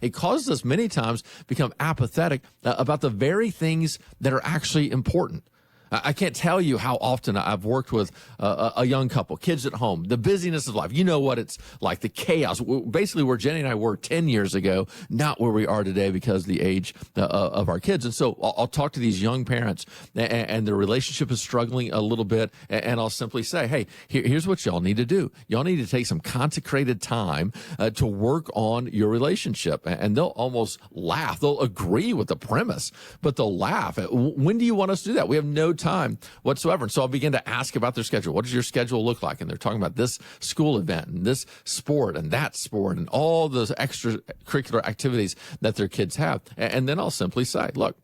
It causes us many times become apathetic about the very things that are actually important. I can't tell you how often I've worked with a young couple, kids at home, the busyness of life. You know what it's like, the chaos. Basically where Jenny and I were 10 years ago, not where we are today because of the age of our kids. And so I'll talk to these young parents, and their relationship is struggling a little bit, and I'll simply say, hey, here's what y'all need to do. Y'all need to take some consecrated time to work on your relationship. And they'll almost laugh. They'll agree with the premise, but they'll laugh. When do you want us to do that? We have no time whatsoever. And so I'll begin to ask about their schedule. What does your schedule look like? And they're talking about this school event and this sport and that sport and all those extracurricular activities that their kids have. And then I'll simply say, look,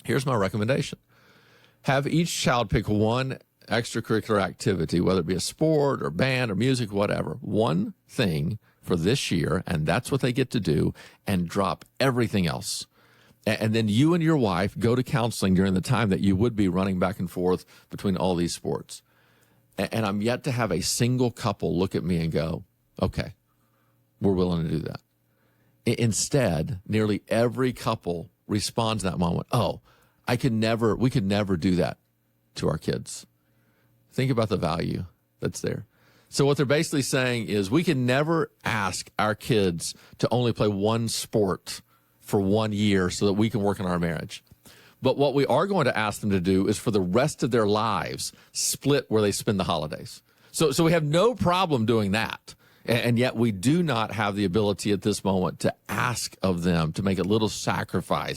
here's my recommendation. Have each child pick one extracurricular activity, whether it be a sport or band or music, whatever, one thing for this year, and that's what they get to do, and drop everything else. And then you and your wife go to counseling during the time that you would be running back and forth between all these sports. And I'm yet to have a single couple look at me and go, okay, we're willing to do that. Instead, nearly every couple responds in that moment, oh, we could never do that to our kids. Think about the value that's there. So what they're basically saying is we can never ask our kids to only play one sport for 1 year so that we can work on our marriage. But what we are going to ask them to do is for the rest of their lives, split where they spend the holidays. So we have no problem doing that. And yet we do not have the ability at this moment to ask of them to make a little sacrifice